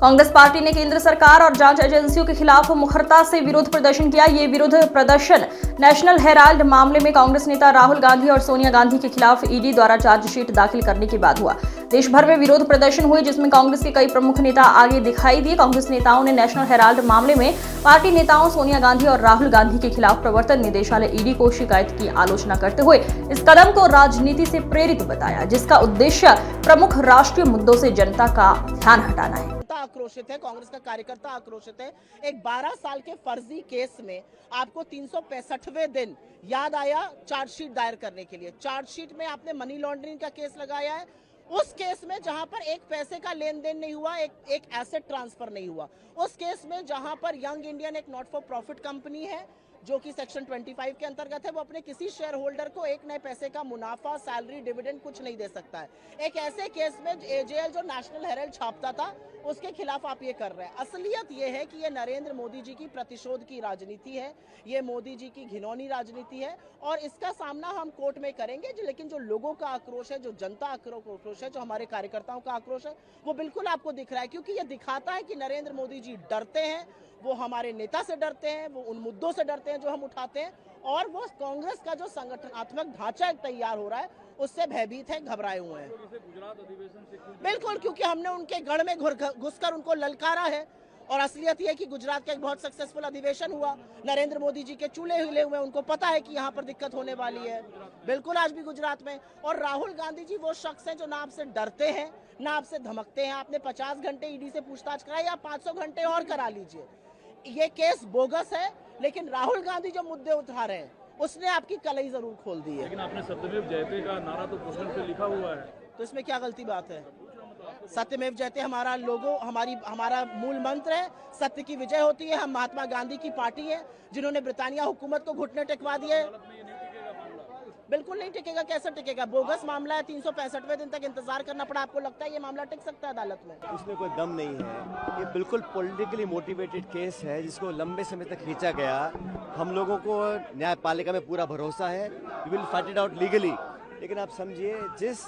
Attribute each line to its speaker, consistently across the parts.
Speaker 1: Congress party ने केंद्र सरकार और जांच एजेंसियों के खिलाफ मुखरता से विरोध प्रदर्शन किया। ये विरोध प्रदर्शन नेशनल हेराल्ड मामले में कांग्रेस नेता राहुल गांधी और सोनिया गांधी के खिलाफ ईडी द्वारा चार्जशीट दाखिल करने के बाद हुआ। देश भर में विरोध प्रदर्शन हुए, जिसमें कांग्रेस के कई प्रमुख नेता आगे दिखाई दिए। कांग्रेस नेताओं ने नेशनल हेराल्ड मामले में पार्टी नेताओं सोनिया गांधी और राहुल गांधी के खिलाफ प्रवर्तन निदेशालय ईडी को शिकायत की आलोचना करते हुए इस कदम को राजनीति से प्रेरित बताया, जिसका उद्देश्य प्रमुख राष्ट्रीय मुद्दों से जनता का ध्यान हटाना है।
Speaker 2: आक्रोशित है, कांग्रेस का कार्यकर्ता आक्रोशित है। एक 12 साल के फर्जी केस में आपको 365वें दिन याद आया चार्जशीट दायर करने के लिए। चार्जशीट में आपने मनी लॉन्ड्रिंग का केस लगाया है। उस केस में जहां पर एक पैसे का लेन देन नहीं हुआ, एक एसेट ट्रांसफर नहीं हुआ। उस केस में जहां पर यंग इंडियन एक नॉट फॉर प्रॉफिट कंपनी है जो कि सेक्शन 25 के अंतर्गत है, वो अपने किसी शेयर होल्डर को एक नए पैसे का मुनाफा, सैलरी, डिविडेंड कुछ नहीं दे सकता है। एक ऐसे केस में एजेएल जो नेशनल हेराल्ड छापता था, उसके खिलाफ आप ये कर रहे हैं। असलियत ये है कि ये नरेंद्र मोदी जी की प्रतिशोध की राजनीति है, ये मोदी जी की घिनौनी राजनीति है और इसका सामना हम कोर्ट में करेंगे। लेकिन जो लोगों का आक्रोश है, जो जनता आक्रोश है, जो हमारे कार्यकर्ताओं का आक्रोश है, वो बिल्कुल आपको दिख रहा है, क्योंकि ये दिखाता है कि नरेंद्र मोदी जी डरते हैं। वो हमारे नेता से डरते हैं, वो उन मुद्दों से डरते हैं जो हम उठाते हैं, और वो कांग्रेस का जो संगठनात्मक ढांचा तैयार हो रहा है उससे भयभीत है, घबराए हुए हैं। बिल्कुल, क्योंकि हमने उनके गढ़ में घुसकर उनको ललकारा है। और असलियत यह है कि गुजरात का एक बहुत सक्सेसफुल अधिवेशन हुआ, नरेंद्र मोदी जी के चूल्हे हिले हुए, उनको पता है कि यहाँ पर दिक्कत होने वाली है। बिल्कुल, आज भी गुजरात में। और राहुल गांधी जी वो शख्स हैं जो ना आपसे डरते हैं, ना आपसे धमकते हैं। आपने 50 घंटे ईडी से पूछताछ कराई, आप 500 घंटे और करा लीजिए। ये केस बोगस है, लेकिन राहुल गांधी जो मुद्दे उठा रहे हैं उसने आपकी कलई जरूर खोल दी है।
Speaker 3: लेकिन आपने सत्यमेव जयते का नारा तो पोस्टर पे लिखा हुआ है,
Speaker 2: तो इसमें क्या गलती बात है? सत्यमेव जयते हमारा लोगो, हमारा मूल मंत्र है। सत्य की विजय होती है। हम महात्मा गांधी की पार्टी है जिन्होंने ब्रिटानिया हुकूमत को घुटने टेकवा दिए। बिल्कुल नहीं टिकेगा। कैसे टिकेगा? बोगस मामला है, 365वें दिन तक इंतजार करना पड़ा। आपको लगता है ये मामला टिक सकता है अदालत में?
Speaker 4: उसमें कोई दम नहीं है। ये बिल्कुल पॉलिटिकली मोटिवेटेड केस है जिसको लंबे समय तक खींचा गया। हम लोगों को न्यायपालिका में पूरा भरोसा है, we will fight it out legally. लेकिन आप समझिए, जिस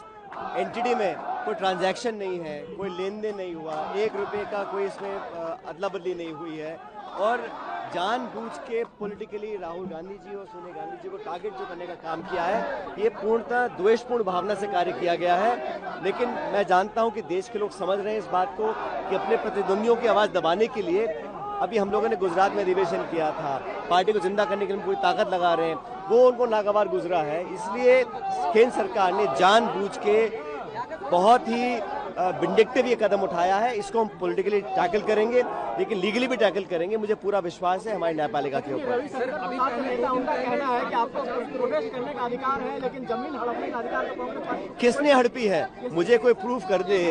Speaker 4: एंटिटी में कोई ट्रांजैक्शन नहीं है, कोई लेन देन नहीं हुआ, 1 रुपये का कोई इसमें अदला बदली नहीं हुई है, और जानबूझ के पॉलिटिकली राहुल गांधी जी और सोनिया गांधी जी को टारगेट जो करने का काम किया है, ये पूर्णतः द्वेषपूर्ण भावना से कार्य किया गया है। लेकिन मैं जानता हूं कि देश के लोग समझ रहे हैं इस बात को कि अपने प्रतिद्वंदियों की आवाज़ दबाने के लिए अभी हम लोगों ने गुजरात में अधिवेशन किया था, पार्टी को जिंदा करने के लिए पूरी ताकत लगा रहे हैं, वो उनको नागवार गुजरा है। इसलिए केंद्र सरकार ने जानबूझ के बहुत ही विंडिक्टिव ये कदम उठाया है। इसको हम पॉलिटिकली टैकल करेंगे, लेकिन लीगली भी टैकल करेंगे। मुझे पूरा विश्वास है हमारी न्यायपालिका के ऊपर।
Speaker 5: उनका कहना है कि आपको प्रोटेस्ट करने का अधिकार है, लेकिन जमीन हड़पने का अधिकार
Speaker 4: किसने हड़पी है? मुझे कोई प्रूफ कर दे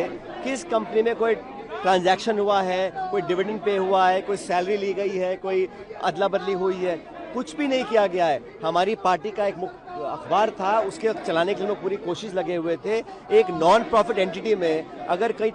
Speaker 4: किस कंपनी में कोई ट्रांजैक्शन हुआ है, कोई डिविडेंड पे हुआ है, कोई सैलरी ली गई है, कोई अदला बदली हुई है। कुछ भी नहीं किया गया है। हमारी पार्टी का एक मुख्य अखबार था, उसके चलाने के लिए हम पूरी कोशिश लगे हुए थे। एक नॉन प्रॉफिट एंटिटी में अगर कई